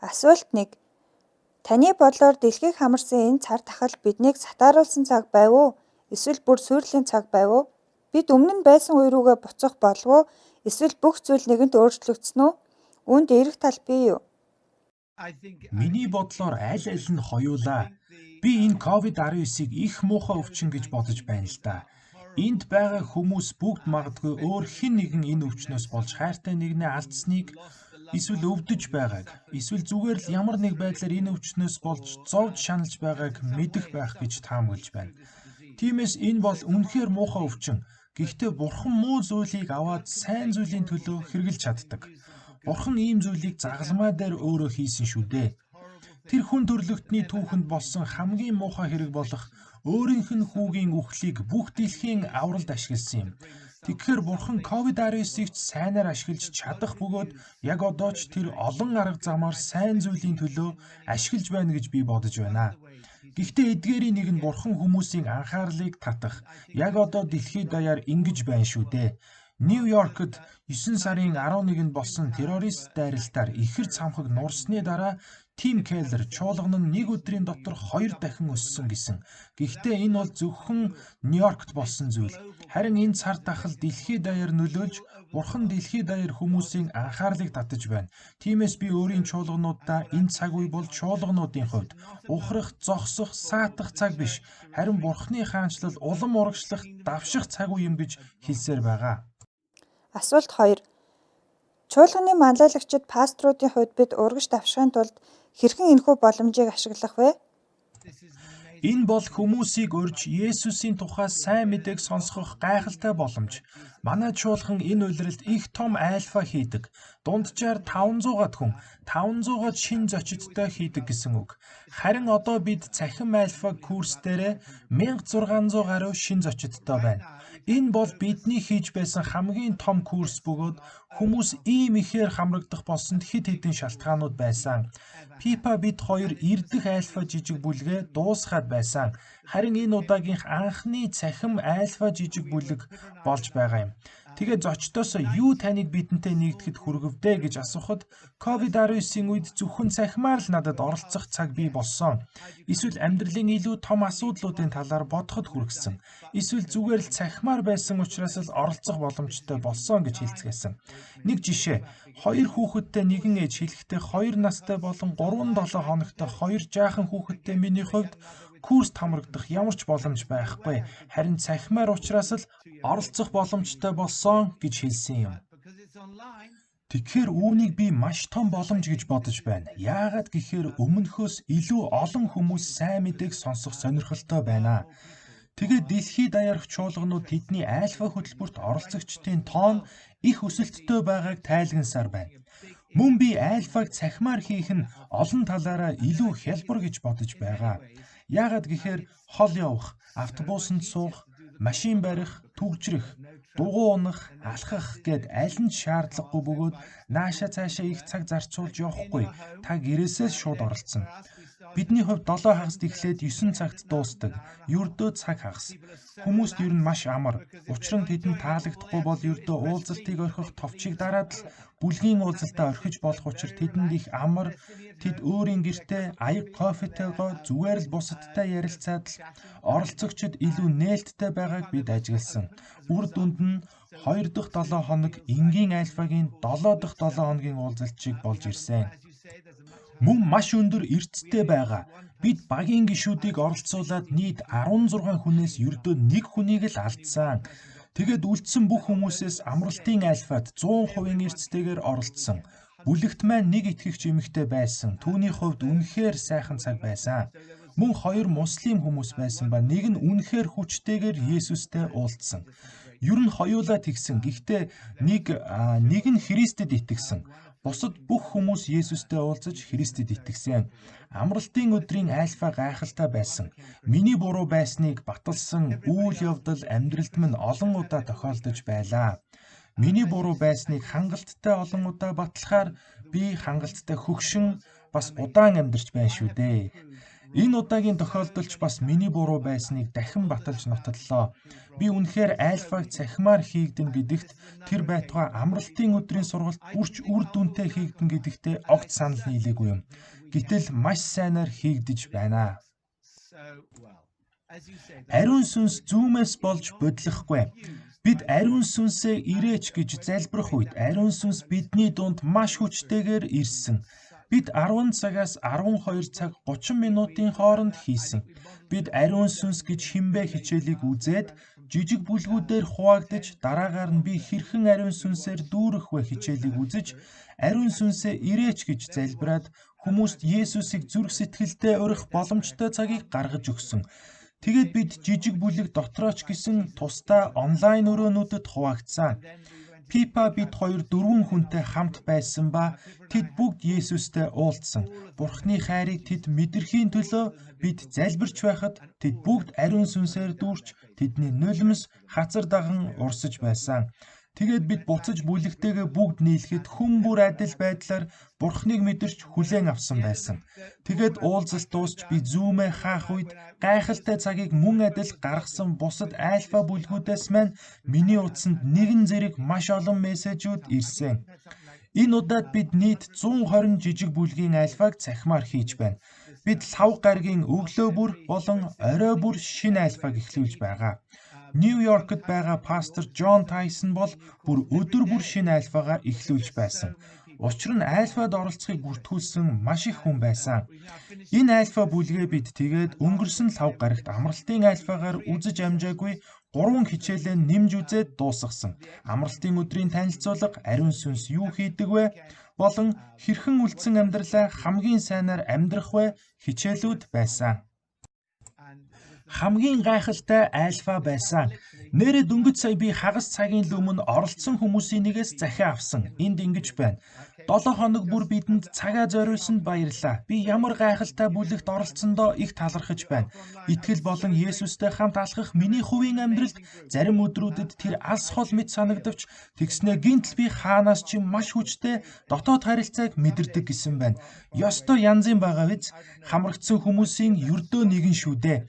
Асуулт 1. Таны бодлоор дэлхийг хамарсан энэ цар тахал биднийг сатааруулсан цаг байв уу? Эсвэл бүр сүйрлийн цаг байв уу? Бид өмнө нь байсан үе рүүгээ буцах болов уу? Эсвэл бүх зүйл нэгэнт өөрчлөгдсөн үү? Үүнд эерэг тал бий юу? Миний бодлоор аль аль нь хоёулаа. Би энэ COVID-19-ийг их муухай өвчин гэж бодож байна л да. Энд байгаа хүмүүс бүгд магадгүй өөр хэн нэгэн энэ өвчнөөс болж хайртай нэгнээ алдсныг эсвэл өвдөж байгааг эсвэл зүгээр л ямар нэг байдлаар энэ өвчнөөс болж зовж шаналж байгааг мэдэх байх гэж таамаглаж байна. Тиймээс энэ бол үнэхээр муухай өвчин. Гэхдээ Бурхан муу зүйлийг аваад сайн зүйлийн төлөө хэрэгжилж чаддаг. Бурхан ийм зүйлийг загалмай дээр өөрөө хийсэн шүү дээ. Тэр хүн төрлөختний түүхэнд болсон хамгийн муухай хэрэг болох өөрийнх нь хүүгийн үхлийг бүх дэлхийн авралд ашигласан юм. Тэгэхээр Бурхан COVID-19-ийг сайнаар ашиглаж чадах бөгөөд яг одоо ч тэр олон арга замаар сайн зүйлийн төлөө ашиглаж байна гэж би бодож байна. Гэхдээ эдгээрийн нэг нь Бурхан хүмүүсийн анхаарлыг татах. Яг одоо дэлхийд даяар ингэж байна шүү дээ. Нью-Йоркт 9 сарын 11-нд болсон террорист дайралтаар ихэр цамхаг нурсны дараа Тим Келлер чуулган нь нэг өдрийн дотор 2 дахин өссөн гэсэн. Гэхдээ энэ бол зөвхөн Нью-Йоркт болсон зүйл. Харин энэ цар тахал дэлхийд даяар нөлөөлж, Бурхан дэлхийд даяар хүмүүсийн анхаарлыг татаж байна. Тиймээс би өөрийн чуулгануудаа энэ цаг үе бол чуулгануудын хувьд ухрах, зогсох, саатах цаг биш. Харин Бурханы хаанчлал улам урагшлах, давших цаг үе юм гэж хэлсээр байгаа. Асуулт 2. Чуулганы манлайлагчид пасторуудын хувьд бид урагш давшихын тулд хэрхэн энэхүү боломжийг ашиглах вэ? Энэ бол хүмүүсийг урьж Есүсийн тухай сайн мэдээг сонсгох гайхалтай боломж. Манай чуулган энэ улиралд их том айлфа хийдэг. Дунджаар 500-аад хүн, 500-аад шин зочидтой хийдэг гэсэн үг. Харин одоо бид цахим айлфа курс дээрээ 1600 гаруй шин зочидтой байна. Энэ бол бидний хийж байсан хамгийн том курс бөгөөд хүмүүс ийм ихээр хамрагдах болсонд хэд хэдэн шалтгаанууд байсан. Пипа бид хоёр ирдэх айлфа жижиг бүлгээ дуусгаад байсан. Харин энэ удаагийнх анхны цахим айлфа жижиг бүлэг болж байгаа юм. Тэгээ зочдоосоо юу таныг бидэнтэй нэгдэхэд хүргэвдэ гэж асуухад COVID-19-ийн үед зөвхөн цахимаар л надад оролцох цаг бий болсон. Эсвэл амьдралын илүү том асуудлуудын талаар бодоход хүргэсэн. Эсвэл зүгээр л цахимаар байсан учраас л оролцох боломжтой болсон гэж хэлцгээсэн. Нэг жишээ, 2 хүүхэдтэй нэгэн ээж хэлэхдээ 2 настай болон 3-7 хоногтой 2 жаахан хүүхэдтэй миний хувьд курст хамрагдах ямар ч боломж байхгүй. Харин цахимаар учраас л оролцох боломжтой болсон гэж хэлсэн юм. Тэгэхээр үүнийг би маш том боломж гэж бодож байна. Яагаад гэхээр өмнөхөөс илүү олон хүмүүс сайн мэдээг сонсох сонирхолтой байна. Тэгээд дэлхийд даяарх чуулганууд тэдний айлфа хөтөлбөрт оролцогчдын тоон их өсөлттэй байгааг тайлгнасаар байна. Мөн би айлфаг цахимаар хийх нь олон талаараа илүү хялбар гэж бодож байгаа. Яагаад гэхээр хол явах, автобусанд суух, машин барих, түгжрэх, дугуй унах, алхах гэд аль нь шаардлагагүй бөгөөд нааша цаашаа их цаг зарцуулж явахгүй. Та гэрээсээ шууд оролцсон. Бидний хувьд 7 хагаст эхлээд 9 цагт дуусдаг. Ердөө цаг хагас. Хүмүүст ер нь маш амар. Учир нь тэдэнд таалагдахгүй бол ердөө уулзалтыг орхих товчийг дараад л бүлгийн уулзалтаа орхиж болох учраас тэдэнд их амар. Тэд өөрийн гэртээ аяг кофетойгоо зүгээр л бусадтай ярилцаад л оролцогчид илүү нээлттэй байгааг бид ажигласан. Үр дүнд нь 2 дахь 7 хоног энгийн альфагийн 7 дахь 7 хоногийн уулзалт шиг болж ирсэн. Мөн маш өндөр эрсдэлтэй байгаа. Бид багийн гишүүдийг оролцуулаад нийт 16 хүнээс ердөө 1 хүнийг л алдсан. Тэгээд үлдсэн бүх хүмүүсээс амралтын альфад 100% эрсдэлтэйгээр оролцсон. Бүлэгт маань нэг итгэгч эмэгтэй байсан. Түүний хувьд үнэхээр сайхан цаг байсан. Мөн 2 муслим хүмүүс байсан ба нэг нь үнэхээр хүчтэйгээр Есүстэй уулзсан. Ер нь хоёулаа тэгсэн. Гэхдээ нэг нь Христэд итгэсэн. Бусад бүх хүмүүс Есүстэй уулзаж Христэд итгэсэн. Амралтын өдрийн альфа гайхалтай байсан. Миний буруу байсныг баталсан үйл явдал амьдралд минь олон удаа тохиолдож байлаа. Миний буруу байсныг хангалттай олон удаа батлахаар би хангалттай хөгшин бас удаан амьдарч байна шүү дээ. Энэ удаагийн тохиолдолч бас миний буруу байсныг дахин баталж нотоллоо. Би үнэхээр альфаг цахимаар хийгдэн гэдэгт тэр байтугай амралтын өдрийн сургалт бүрч үр дүнтэй хийгдэн гэдэгтээ огт санал нийлээгүй юм. Гэтэл маш сайнаар хийгдэж байна. Ариун сүнс зүүмээс болж бодлохгүй. Бид ариун сүнсээ ирээч гэж залбирх үед ариун сүнс бидний дунд маш хүчтэйгээр ирсэн. Бид 10 цагаас 12 цаг 30 минутын хооронд хийсэн. Бид ариун сүнс гэж хинбэ хичээлийг үзээд жижиг бүлгүүдээр хуваагдаж дараагаар нь би хэрхэн ариун сүнсээр дүүрэх вэ хичээлийг үзэж ариун сүнсээ ирээч гэж залбираад хүмүүст Есүсийг зүрх сэтгэлдээ урих боломжтой цагийг гаргаж өгсөн. Тэгээд бид жижиг бүлэг дотрооч гэсэн тусдаа онлайн өрөөнүүдэд хуваагдсан. Пипа бид 4 хүнтэй хамт байсан ба тэд бүгд Есүстэй уулзсан. Бурхны хайрыг тэд мэдрэхийн төлөө бид залбирч байхад тэд бүгд ариун сүнсээр дүүрч тэдний нулимс хазар даган урсаж байсан. Тэгээд бид буцаж бүлэгтэйгээ бүгд нийлэхэд хүн бүр адил байдлаар Бурхныг мэдэрч хүлээн авсан байсан. Тэгээд уулзалт дуусч би зүүмээ хаах үед гайхалтай цагийг мөн адил гаргасан бусад альфа бүлгүүдээс маань миний утсанд нэгэн зэрэг маш олон мессежүүд ирсэн. Энэ удаад бид нийт 120 жижиг бүлгийн альфаг цахимаар хийж байна. Бид лав гарагийн өглөө бүр болон орой бүр шинэ альфаг эхлүүлж байгаа. Нью-Йоркт байгаа пастор Джон Тайсон бол бүр өдөр бүр шинэ альфагаа эхлүүлж байсан. Учир нь альфад оролцохыг бүртгүүлсэн маш их хүн байсан. Энэ альфа бүлгээ бид тэгээд өнгөрсөн лав гарагт амралтын альфагаар үзэж амжаагүй 3 хичээлээ нэмж үзээд дуусгасан. Амралтын өдрийн танилцуулга, ариун сүнс юу хийдэг вэ? Болон хэрхэн үлдсэн амьдралаа хамгийн сайнаар амьдрах вэ? Хичээлүүд байсан. Хамгийн гайхалтай альфа байсан. Нэрээ дөнгөж сая би хагас цагийн өмнө оролцсон хүмүүсийн нэгээс захиа авсан. Энд ингэж байна. 7 хоног бүр бидэнд цагаа зориулсанд баярлалаа. Би ямар гайхалтай бүлэгт оролцсондоо их талархаж байна. Итгэл болон Есүстэй хамт алхах миний хувийн амьдралд зарим өдрүүдэд тэр алс хол мэт санагдавч тэгснэ гинтл би хаанаас ч маш хүчтэй дотоод харилцааг мэдэрдэг гэсэн байна. Ёстой янзын байгаа биз? Хамрагдсан хүмүүсийн ердөө нэгэн шүү дээ.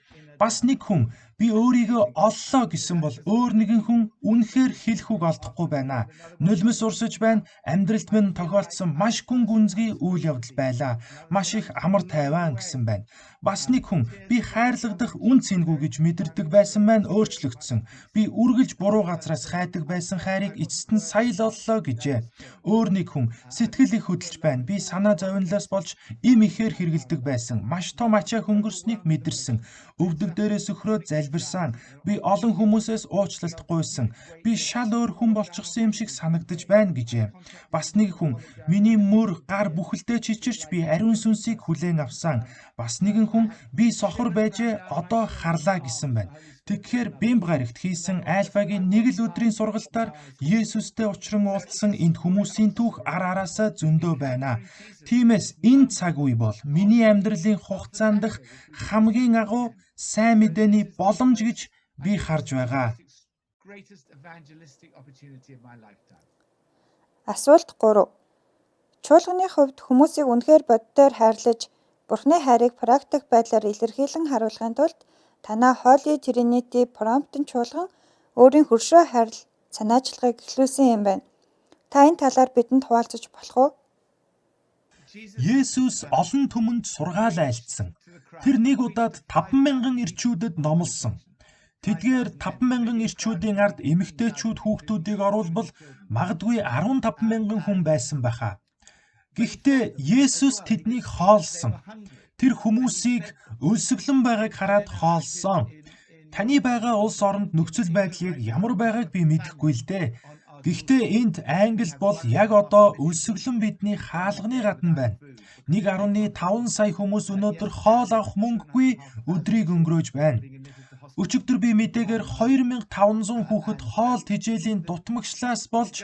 Бас нэг хүн би өөрийгөө оллоо гэсэн бол өөр нэгэн хүн үнэхээр хэлэх үг олдохгүй байна. Нулимс урсаж байна. Амьдралд минь тохиолдсон маш гүн гүнзгий үйл явдал байлаа. Маш их амар тайван гэсэн байна. Бас нэг хүн би хайрлагдах үн цэнгүй гэж мэдэрдэг байсан маань өөрчлөгдсөн. Би үргэлж буруу газраас хайдаг байсан хайрыг эцэст нь сая л оллоо гэжээ. Өөр нэг хүн сэтгэл их хөдөлж байна. Би санаа зовнилоос болж им ихээр хэргэлдэг байсан. Маш том ачаа хөнгөрснийг мэдэрсэн. Өвдөг дээрээс өхрөө залбирсан. Би олон хүмүүсээс уучлалт гуйсан. Би шал өөр хүн болчихсон юм шиг санагдаж байна гэжээ. Бас нэг хүн миний мөр гар бүхэлдээ чичирч би ариун сүнсийг хүлээн авсан. Бас нэгэн хүн би сохор байжээ одоо харлаа гэсэн байна. Тэгэхээр Бэмб гарагт хийсэн альфагийн нэг л өдрийн сургалтаар Есүстэй учран уулзсан энд хүмүүсийн түүх араасаа зөндөө байна. Тиймээс энэ цаг үе бол миний амьдралын хугацаанд дах хамгийн агуу сайн мэдээний боломж гэж би харж байгаа. Асуулт 3. Чуулганы хувьд хүмүүсийг үнэхээр боддоор хайрлаж, Бурхны хайрыг практик байдлаар илэрхийлэн харуулахын тулд танаа Holy Trinity Проmpton чуулган өөрийн хөршөө хайрл санаачлагыг эхлүүлсэн юм байна. Та энэ талаар бидэнд хуваалцаж болох уу? Есүс олон түмэнд сургаал айлтсан. Тэр нэг удаад 5,000 ирчүүдэд номлосон. Тэдгээр 5,000 ирчүүдийн ард эмэгтэйчүүд хүүхдүүдийг оруулбал магадгүй 15,000 хүн байсан байхаа. Гэхдээ Есүс тэднийг хоолсон. Тэр хүмүүсийг өлсгөлэн байгааг хараад хоолсон. Таны байгаа улс оронд нөхцөл байдал ямар байгааг би мэдэхгүй л дээ. Гэхдээ энд Англид бол яг одоо өлсгөлэн бидний хаалганы гадна байна. 1.5 сая хүмүүс өнөөдөр хоол авах мөнгөгүй өдрийг өнгөрөөж байна. Өчигдөр би мэдээгээр 2500 хүүхэд хоол тэжээлийн дутмагчлаас болж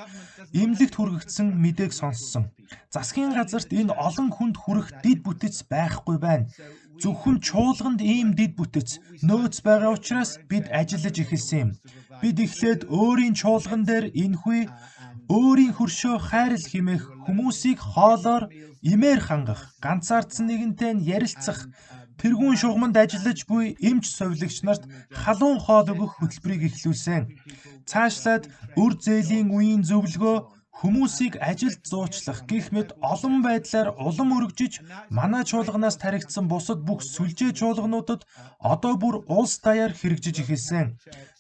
эмнэлэгт хүргэгдсэн мэдээг сонссон. Засгийн газарт энэ олон хүнд хүрэх дид бүтэц байхгүй байна. Зөвхөн чуулганд ийм дид бүтэц нөөц байгаа учраас бид ажиллаж эхэлсэн юм. Бид эхлээд өөрийн чуулган дээр энэхүү өөрийн хөршөө хайрл хэмээх хүмүүсийг хоолоор имээр хангах, ганцаардсан нэгэнтэй нь ярилцах, тэргүүн шугамд ажиллаж буй эмч совилогч нарт халуун хоол өгөх хөтөлбөрийг эхлүүлсэн. Цаашлаад өр зээлийн үеийн зөвлөгөө хүмүүсийг ажилд зуучлах гэх мэт олон байдлаар улам өргөжиж манай чуулганаас таригдсан бусад бүх сүлжээ чуулгануудад одоо бүр улс даяар хэрэгжиж эхэлсэн.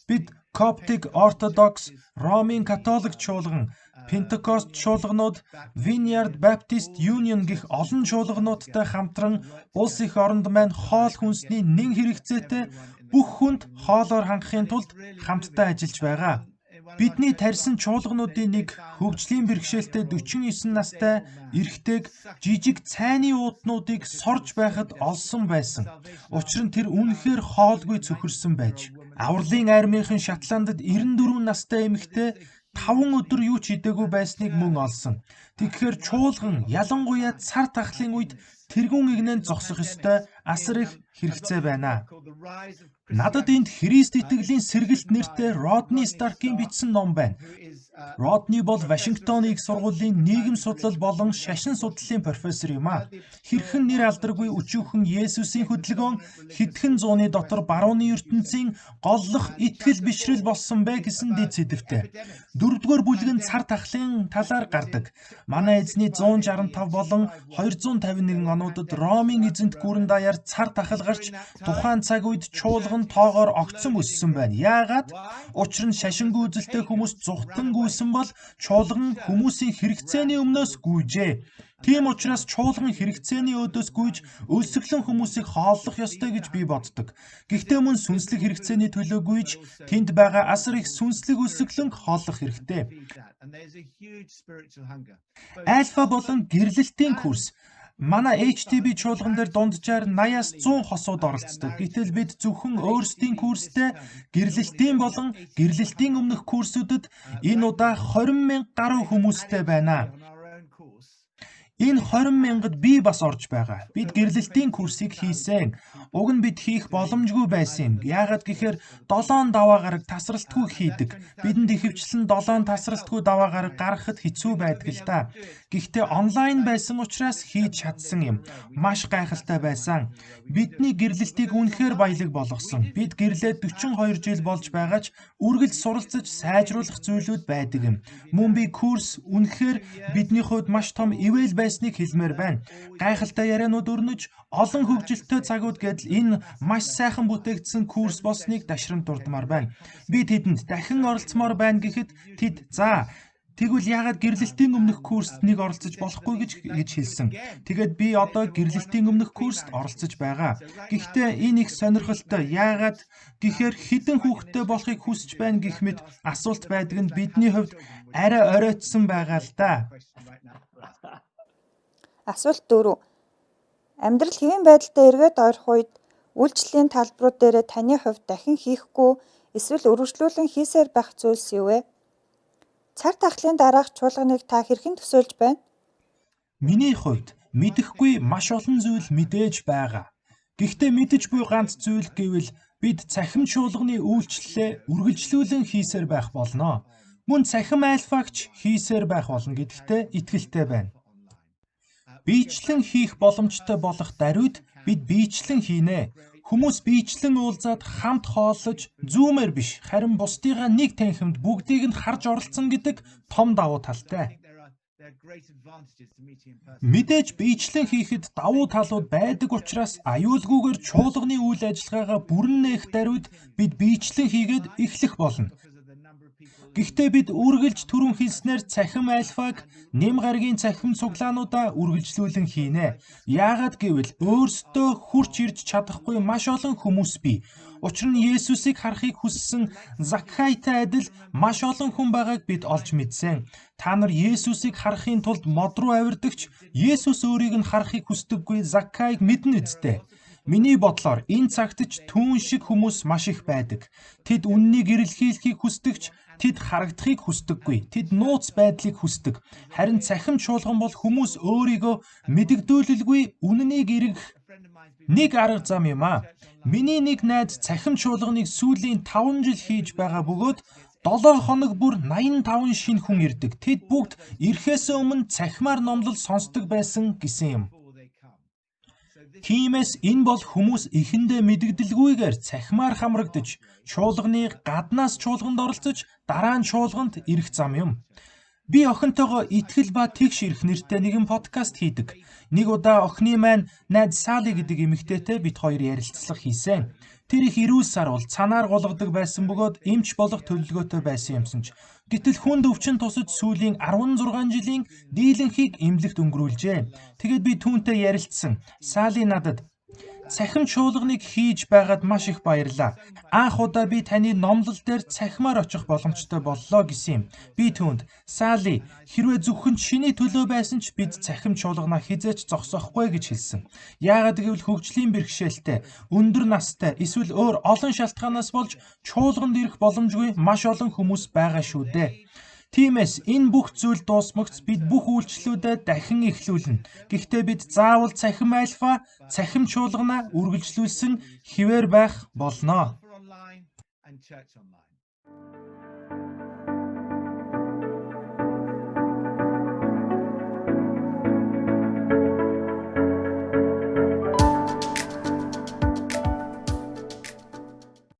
Бид Коптик Ортодокс, Ромын католик чуулган, Пентекост чуулганууд, Vineyard Baptist Union гэх олон чуулгануудтай хамтран улс их оронд маань хоол хүнсний нэн хэрэгцээтэй бүх хүнд хоолоор хангахын тулд хамтдаа ажиллаж байгаа. Бидний тарьсан чуулгануудын нэг хөгжлийн бэрхшээлтэй 49 настай эрэгтэйг жижиг цайны ууднуудыг сорж байхад олсон байсан. Учир нь тэр үнэхээр хоолгүй цөхөрсөн байж. Авралын армийнхан Шотландд 94 настай эмэгтэй 5 өдөр юу ч идээгүй байсныг мөн олсон. Тэгэхээр чуулган ялангуяа цар тахлын үед тэргүүн игнэнд зогсох ёстой асар их хэрэгцээ байна. Надад энд Христ итгэлийн сэргэлт нэртэй Родни Старкийн бичсэн ном байна. Родни бол Вашингтоны их сургуулийн нийгэм судлал болон шашин судлалын профессор юм а. Хэрхэн нэр алдаргүй өчүүхэн Есүсийн хөдөлгөөн хэдхэн зууны дотор барууны ертөнцийн голлох итгэл бишрэл болсон бэ гэсэн дэд сэдвтэй. 4-р бүлэг нь цар тахлын талаар гардаг. Манай эзний 165 болон 251 онуудад Ромын эзэнт гүрэн даяар цар тахал гарч тухайн цаг үед чуулган тоогоор огцсон өссөн байна. Яагаад? Учир нь шашингүй үзэлтэй хүмүүс зүхтан гүйсэн бол чуулган хүмүүсийн хэрэгцээний өмнөөс гүйжээ. Тийм учраас чуулган хэрэгцээний өөдөөс гүйж өлсгөлэн хүмүүсийг хооллох ёстой гэж би боддог. Гэхдээ мөн сүнслэг хэрэгцээний төлөө гүйж тэнд байгаа асар их сүнслэг өлсгөлөнг хооллох хэрэгтэй. Альфа болон гэрлэлтийн курс. Манай HTB чуулган дээр дунджаар 80-аас 100 хосууд оролцдог. Гэтэл бид зөвхөн өөрсдийн курстэй гэрлэлтийн болон гэрлэлтийн өмнөх курсүүдэд энэ удаа 20,000 гаруй хүмүүстэй байна. Энэ 20,000-д би бас орж байгаа. Бид гэрлэлтийн курсыг хийсэн. Уг нь бид хийх боломжгүй байсан юм. Яагаад гэхээр 7 даваа гараг тасралтгүй хийдэг. Бидэнд ихэвчлэн 7 тасралтгүй даваа гараг гаргахад хэцүү байдаг л да. Гэхдээ онлайн байсан учраас хийж чадсан юм. Маш гайхалтай байсан. Бидний гэрлэлтийг үнэхээр баялаг болгосон. Бид гэрлээд 42 жил болж байгаа ч үргэлж суралцаж сайжруулах зүйлүүд байдаг юм. Мөн би курс үнэхээр бидний хувьд маш том ивэл байсныг хэлмээр байна. Гайхалтай ярианууд өрнөж, олон хөгжилтэй цагууд гэдэл энэ маш сайхан бүтээгдсэн курс болсныг дашрам дурдмаар байна. Би тэдэнд дахин оролцмоор байна гэхэд тэд тэгвэл яагаад гэрлэлтийн өмнөх курст нэг оролцож болохгүй гэж хэлсэн. Тэгээд би одоо гэрлэлтийн өмнөх курст оролцож байгаа. Гэхдээ энэ их сонирхолтой. Яагаад гэхээр хідэн хүүхэдтэй болохыг хүсэж байна гэх мэт асуулт байдаг нь бидний хувьд арай оройтсон байгаа л да. Асуулт 4. Амьдрал хэвийн байдалтай эргээд ойрох үед үйлчлэлийн талбарууд дээр таны хувьд дахин хийхгүй эсвэл өргөжлүүлэн хийсээр байх зүйлс юу вэ? Цар тахлын дараах чуулганыг та хэрхэн төсөөлж байна? Миний хувьд мэдэхгүй маш олон зүйл мэдээж байгаа. Гэхдээ мэдэж буй ганц зүйл гэвэл бид цахим чуулганы үйлчлэлээ үргэлжлүүлэн хийсээр байх болно. Мөн цахим альфагч хийсээр байх болно гэдэгтээ итгэлтэй байна. Биечлэн хийх боломжтой болох даруйд бид биечлэн хийнэ. Хүмүүс биечлэн уулзаад хамт хооллож зүүмээр биш, харин бусдыгаа нэг танхимд бүгдийг нь харж оролцсон гэдэг том давуу талтай. Мэдээж биечлэн хийхэд давуу талууд байдаг учраас аюулгүйгээр чуулганы үйл ажиллагаагаа бүрэн нээх даруйд бид биечлэн хийгээд эхлэх болно. Гэхдээ бид үргэлж түрүүн хэлснээр цахим альфаг, нэм гарагийн цахим цуглаануудаа үргэлжлүүлэн хийнэ. Яагаад гэвэл өөрсдөө хурч ирж чадахгүй маш олон хүмүүс бий. Учир нь Есүсийг харахыг хүссэн Закхайтай адил маш олон хүн байгааг бид олж мэдсэн. Та нар Есүсийг харахын тулд мод руу авирдагч Есүс өөрийг нь харахыг хүсдэггүй Закхайг мэднэ үсттэй. Миний бодлоор энэ цагт ч түүн шиг хүмүүс маш их байдаг. Тэд үннийг эрэлхийлэхийг хүсдэгч тэд харагдахыг хүсдэггүй. Тэд нууц байдлыг хүсдэг. Харин цахим чуулган бол хүмүүс өөрийгөө мэдэгдүүлэлгүй үннийг эргэх нэг арга зам юм а. Миний нэг найз цахим чуулганыг сүүлийн 5 жил хийж байгаа бөгөөд 7 хоног бүр 85 шинэ хүн ирдэг. Тэд бүгд ирэхээс өмнө цахимаар номлол сонсдог байсан гэсэн юм. Тиймээс энэ бол хүмүүс эхэндээ мэдэгдэлгүйгээр цахимаар хамрагдаж, чуулганы гаднаас чуулганд оролцож, дараа нь чуулганд ирэх зам юм. Би охинтойгоо итгэл ба тэгш ирэх нэртэй нэгэн подкаст хийдэг. Нэг удаа охины маань найз Сали гэдэг эмэгтэйтэй бид хоёр ярилцлага хийсэн. Тэр их эрүүл сар бол цанаар голгодог байсан бөгөөд эмч болох төлөвлөгөөтэй байсан юмсан ч. Гэтэл хүнд өвчин тусаж сүүлийн 16 жилийн дийлэнхийг эмнэлэгт өнгөрүүлжээ. Тэгээд би түүнтэй ярилцсан. Сали надад цахим чуулганыг хийж байгаад маш их баярлаа. Анх удаа би таны номлол дээр цахимаар очих боломжтой боллоо гэсэн юм. Би түүнд Сали хэрвээ зөвхөн чиний төлөө байсан ч бид цахим чуулганаа хизээч зогсоохгүй гэж хэлсэн. Яагаад гэвэл хөгжлийн бэрхшээлтэй, өндөр настай, эсвэл өөр олон шалтгаанаас болж чуулганд ирэх боломжгүй маш олон хүмүүс байгаа шүү дээ. Тиймээс энэ бүх зүйл дуусмагц бид бүх үйлчлэлүүдэд дахин эхлүүлнэ. Гэхдээ бид заавал цахим альфа, цахим чуулганаа үргэлжлүүлсэн хэвээр байх болно.